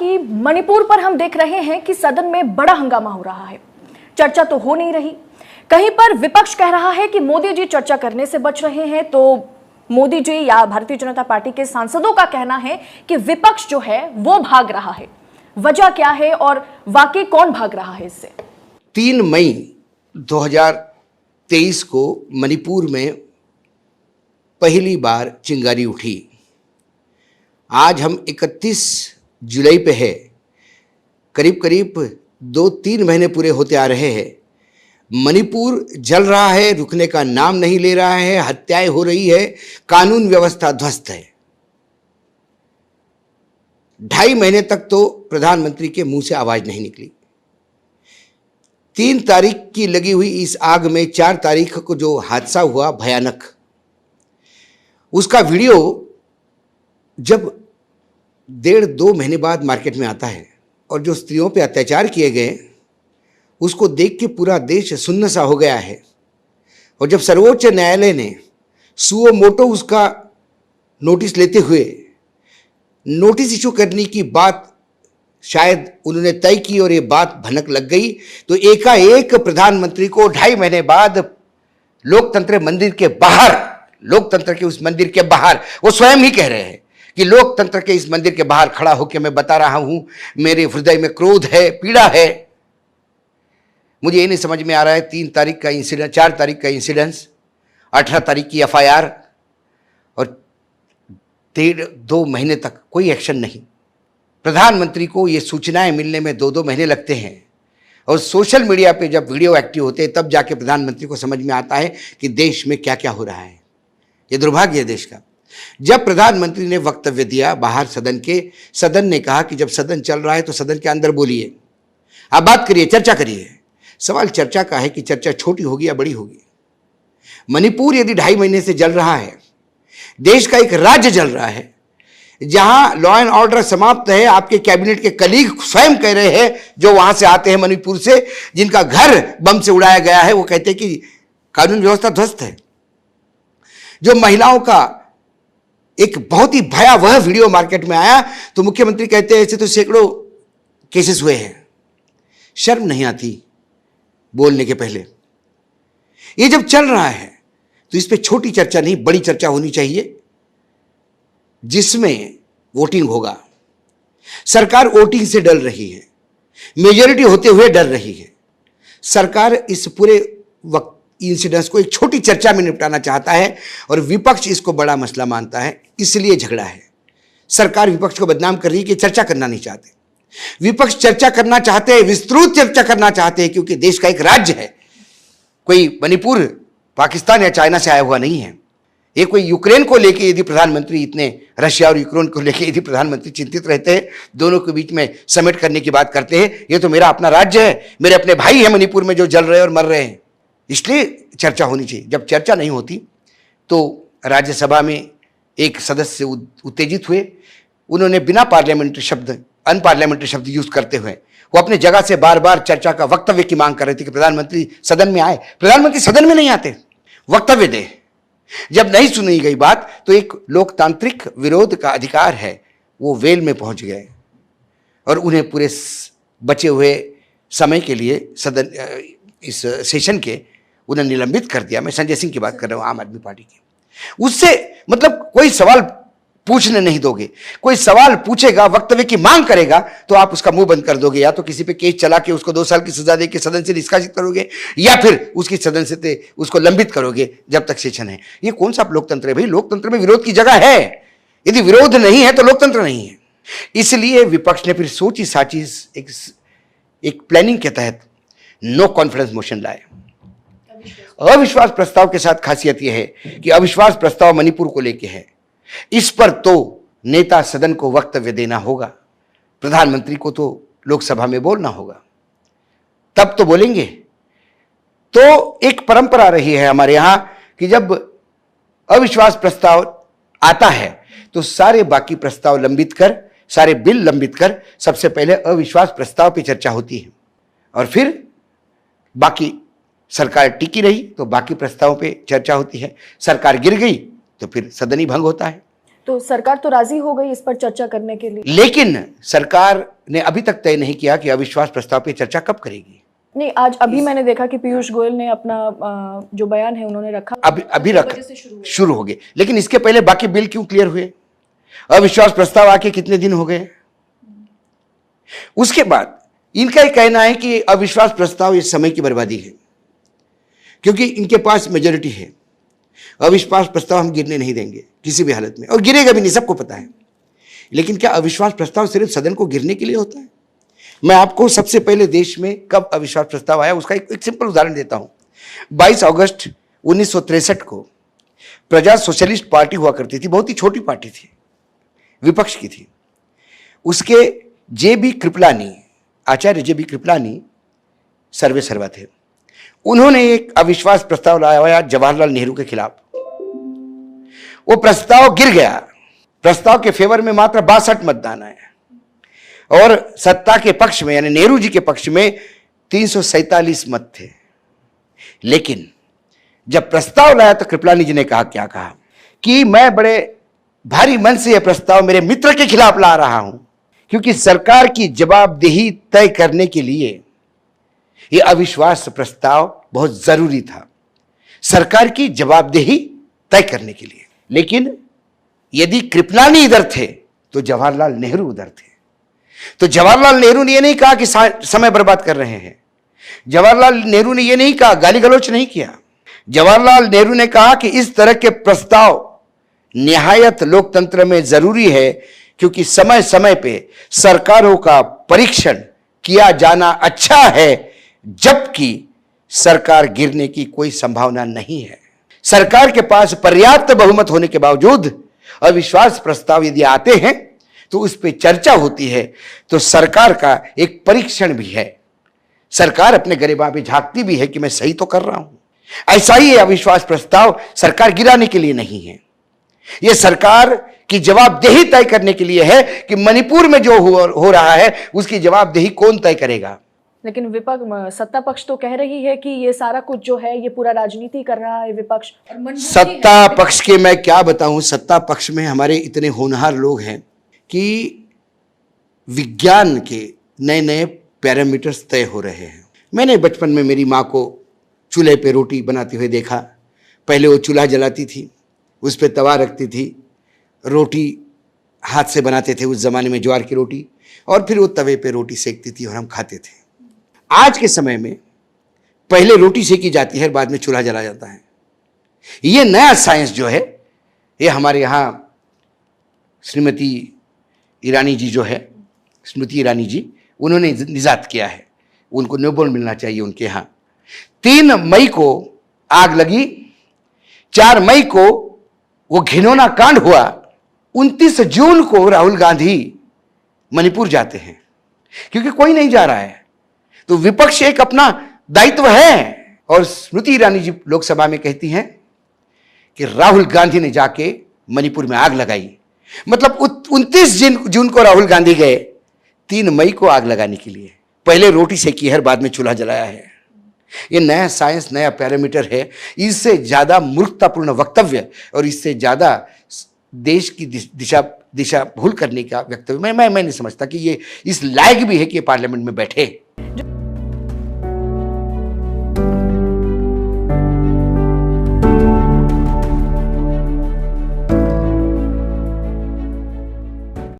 कि मणिपुर पर हम देख रहे हैं कि सदन में बड़ा हंगामा हो रहा है, चर्चा तो हो नहीं रही। कहीं पर विपक्ष कह रहा है कि मोदी जी चर्चा करने से बच रहे हैं, तो मोदी जी या भारतीय जनता पार्टी के सांसदों का कहना है कि विपक्ष जो है वो भाग रहा है। वजह क्या है और वाकई कौन भाग रहा है इससे? 3 मई 2023 को मणिपुर में पहली बार चिंगारी उठी। आज हम 31 जुलाई पे है। करीब करीब 2-3 महीने पूरे होते आ रहे हैं। मणिपुर जल रहा है, रुकने का नाम नहीं ले रहा है, हत्याएं हो रही है, कानून व्यवस्था ध्वस्त है। 2.5 महीने तक तो प्रधानमंत्री के मुंह से आवाज नहीं निकली। 3 तारीख की लगी हुई इस आग में 4 तारीख को जो हादसा हुआ भयानक, उसका वीडियो जब 1.5-2 महीने बाद मार्केट में आता है और जो स्त्रियों पे अत्याचार किए गए उसको देख के पूरा देश सुन्न सा हो गया है। और जब सर्वोच्च न्यायालय ने सुओ मोटो उसका नोटिस लेते हुए नोटिस इशू करने की बात शायद उन्होंने तय की और ये बात भनक लग गई, तो एकाएक प्रधानमंत्री को 2.5 महीने बाद लोकतंत्र मंदिर के बाहर, लोकतंत्र के उस मंदिर के बाहर, वो स्वयं ही कह रहे हैं कि लोकतंत्र के इस मंदिर के बाहर खड़ा होकर मैं बता रहा हूं मेरे हृदय में क्रोध है, पीड़ा है। मुझे ये नहीं समझ में आ रहा है 3 तारीख का इंसिडेंट, 4 तारीख का इंसिडेंस, 18 तारीख की FIR और 1.5-2 महीने तक कोई एक्शन नहीं। प्रधानमंत्री को ये सूचनाएं मिलने में 2-2 महीने लगते हैं और सोशल मीडिया पे जब वीडियो एक्टिव होते हैं तब जाके प्रधानमंत्री को समझ में आता है कि देश में क्या क्या हो रहा है। ये दुर्भाग्य है देश का। जब प्रधानमंत्री ने वक्तव्य दिया बाहर सदन के, सदन ने कहा कि जब सदन चल रहा है तो सदन के अंदर बोलिए, आप बात करिए, चर्चा करिए। सवाल चर्चा का है कि चर्चा छोटी होगी या बड़ी होगी। मणिपुर यदि 2.5 महीने से जल रहा है, देश का एक राज्य जल रहा है जहां लॉ एंड ऑर्डर समाप्त है, आपके कैबिनेट के कलीग स्वयं कह रहे हैं जो वहां से आते हैं मणिपुर से, जिनका घर बम से उड़ाया गया है, वो कहते हैं कि कानून व्यवस्था ध्वस्त है। जो महिलाओं का एक बहुत ही भयावह वीडियो मार्केट में आया तो मुख्यमंत्री कहते हैं ऐसे तो सैकड़ों केसेस हुए हैं। शर्म नहीं आती बोलने के पहले? ये जब चल रहा है तो इस पे छोटी चर्चा नहीं बड़ी चर्चा होनी चाहिए जिसमें वोटिंग होगा। सरकार वोटिंग से डर रही है, मेजॉरिटी होते हुए डर रही है। सरकार इस पूरे वक्त इंसिडेंस को एक छोटी चर्चा में निपटाना चाहता है और विपक्ष इसको बड़ा मसला मानता है, इसलिए झगड़ा है। सरकार विपक्ष को बदनाम कर रही है कि चर्चा करना नहीं चाहते। विपक्ष चर्चा करना चाहते हैं, विस्तृत चर्चा करना चाहते हैं, क्योंकि देश का एक राज्य है। कोई मणिपुर पाकिस्तान या चाइना से आया हुआ नहीं है। ये कोई यूक्रेन को लेके यदि प्रधानमंत्री इतने, रशिया और यूक्रेन को लेके यदि प्रधानमंत्री चिंतित रहते हैं, दोनों के बीच में समेट करने की बात करते हैं, ये तो मेरा अपना राज्य है, मेरे अपने भाई है मणिपुर में जो जल रहे हैं और मर रहे हैं, इसलिए चर्चा होनी चाहिए। जब चर्चा नहीं होती तो राज्यसभा में एक सदस्य उत्तेजित हुए, उन्होंने बिना पार्लियामेंट्री शब्द, अनपार्लियामेंट्री शब्द यूज करते हुए वो अपने जगह से बार बार चर्चा का वक्तव्य की मांग कर रहे थे कि प्रधानमंत्री सदन में आए। प्रधानमंत्री सदन में नहीं आते, वक्तव्य दे। जब नहीं सुनी गई बात तो एक लोकतांत्रिक विरोध का अधिकार है, वो वेल में पहुंच गए और उन्हें पूरे बचे हुए समय के लिए सदन, इस सेशन के, उन्हें निलंबित कर दिया। मैं संजय सिंह की बात कर रहा हूं, आम आदमी पार्टी की। उससे मतलब कोई सवाल पूछने नहीं दोगे, कोई सवाल पूछेगा, वक्तव्य की मांग करेगा तो आप उसका मुंह बंद कर दोगे, या तो किसी पे केस चला के उसको 2 साल की सजा दे के सदन से निष्कासित करोगे, या फिर उसकी सदन से उसको लंबित करोगे जब तक सेशन है। ये कौन सा लोकतंत्र है भाई? लोकतंत्र में विरोध की जगह है। यदि विरोध नहीं है तो लोकतंत्र नहीं है। इसलिए विपक्ष ने फिर सोची साची एक प्लानिंग के तहत नो कॉन्फिडेंस मोशन लाए। अविश्वास प्रस्ताव के साथ खासियत यह है कि अविश्वास प्रस्ताव मणिपुर को लेके है। इस पर तो नेता सदन को वक्तव्य देना होगा, प्रधानमंत्री को तो लोकसभा में बोलना होगा, तब तो बोलेंगे। तो एक परंपरा रही है हमारे यहां कि जब अविश्वास प्रस्ताव आता है तो सारे बाकी प्रस्ताव लंबित कर, सारे बिल लंबित कर, सबसे पहले अविश्वास प्रस्ताव पर चर्चा होती है और फिर बाकी, सरकार टिकी रही तो बाकी प्रस्तावों पे चर्चा होती है। सरकार गिर गई तो फिर सदन ही भंग होता है। तो सरकार तो राजी हो गई इस पर चर्चा करने के लिए। लेकिन सरकार ने अभी तक तय नहीं किया कि अविश्वास प्रस्ताव पे चर्चा कब करेगी। नहीं, आज अभी मैंने देखा कि पीयूष गोयल ने अपना जो बयान है उन्होंने रखा, अभी रख शुरू हो गए। लेकिन इसके पहले बाकी बिल क्यों क्लियर हुए? अविश्वास प्रस्ताव आके कितने दिन हो गए? उसके बाद इनका ही कहना है कि अविश्वास प्रस्ताव इस समय की बर्बादी है, क्योंकि इनके पास मेजोरिटी है। अविश्वास प्रस्ताव हम गिरने नहीं देंगे किसी भी हालत में, और गिरेगा भी नहीं, सबको पता है। लेकिन क्या अविश्वास प्रस्ताव सिर्फ सदन को गिरने के लिए होता है? मैं आपको सबसे पहले देश में कब अविश्वास प्रस्ताव आया उसका एक सिंपल उदाहरण देता हूं। 22 अगस्त 1963 को प्रजा सोशलिस्ट पार्टी हुआ करती थी, बहुत ही छोटी पार्टी थी, विपक्ष की थी। उसके जेबी कृपलानी, आचार्य जेबी कृपलानी सर्वे सर्वा थे। उन्होंने एक अविश्वास प्रस्ताव लाया जवाहरलाल नेहरू के खिलाफ। वो प्रस्ताव गिर गया। प्रस्ताव के फेवर में मात्र 62 मतदान आए और सत्ता के पक्ष में यानी नेहरू जी के पक्ष में 347 मत थे। लेकिन जब प्रस्ताव लाया तो कृपलानी जी ने क्या कहा कि मैं बड़े भारी मन से यह प्रस्ताव मेरे मित्र के खिलाफ ला रहा हूं, क्योंकि सरकार की जवाबदेही तय करने के लिए यह अविश्वास प्रस्ताव बहुत जरूरी था, सरकार की जवाबदेही तय करने के लिए। लेकिन यदि कृपलानी इधर थे तो जवाहरलाल नेहरू उधर थे। तो जवाहरलाल नेहरू ने यह नहीं कहा कि समय बर्बाद कर रहे हैं। जवाहरलाल नेहरू ने यह नहीं कहा, गाली गलौच नहीं किया। जवाहरलाल नेहरू ने कहा कि इस तरह के प्रस्ताव निहायत लोकतंत्र में जरूरी है, क्योंकि समय समय पे सरकारों का परीक्षण किया जाना अच्छा है, जबकि सरकार गिरने की कोई संभावना नहीं है। सरकार के पास पर्याप्त बहुमत होने के बावजूद अविश्वास प्रस्ताव यदि आते हैं तो उस पर चर्चा होती है, तो सरकार का एक परीक्षण भी है। सरकार अपने गरिमा पे झांकती भी है कि मैं सही तो कर रहा हूं। ऐसा ही अविश्वास प्रस्ताव सरकार गिराने के लिए नहीं है, यह सरकार की जवाबदेही तय करने के लिए है कि मणिपुर में जो हो रहा है उसकी जवाबदेही कौन तय करेगा। लेकिन विपक्ष, सत्ता पक्ष तो कह रही है कि ये सारा कुछ जो है ये पूरा राजनीति कर रहा है विपक्ष। और सत्ता पक्ष के मैं क्या बताऊं, सत्ता पक्ष में हमारे इतने होनहार लोग हैं कि विज्ञान के नए नए पैरामीटर्स तय हो रहे हैं। मैंने बचपन में मेरी माँ को चूल्हे पे रोटी बनाते हुए देखा। पहले वो चूल्हा जलाती थी, उस पर तवा रखती थी, रोटी हाथ से बनाते थे उस ज़माने में ज्वार की रोटी, और फिर वो तवे पे रोटी सेकती थी और हम खाते थे। आज के समय में पहले रोटी सेकी जाती है, बाद में चूल्हा जला जाता है। ये नया साइंस जो है, ये हमारे यहाँ श्रीमती ईरानी जी जो है, स्मृति ईरानी जी, उन्होंने निजात किया है। उनको नोबेल मिलना चाहिए उनके यहाँ। 3 मई को आग लगी, 4 मई को वो घिनौना कांड हुआ, 29 जून को राहुल गांधी मणिपुर जाते हैं, क्योंकि कोई नहीं जा रहा है। तो विपक्ष एक अपना दायित्व है, और स्मृति ईरानी जी लोकसभा में कहती हैं कि राहुल गांधी ने जाके मणिपुर में आग लगाई। मतलब 29 जून को राहुल गांधी गए 3 मई को आग लगाने के लिए। पहले रोटी सेकी है, बाद में चूल्हा जलाया है। ये नया साइंस, नया पैरामीटर है। इससे ज्यादा मूर्खतापूर्ण वक्तव्य और इससे ज्यादा देश की दिशा भूल करने का वक्तव्य मैं नहीं समझता कि ये इस लायक भी है कि ये पार्लियामेंट में बैठे।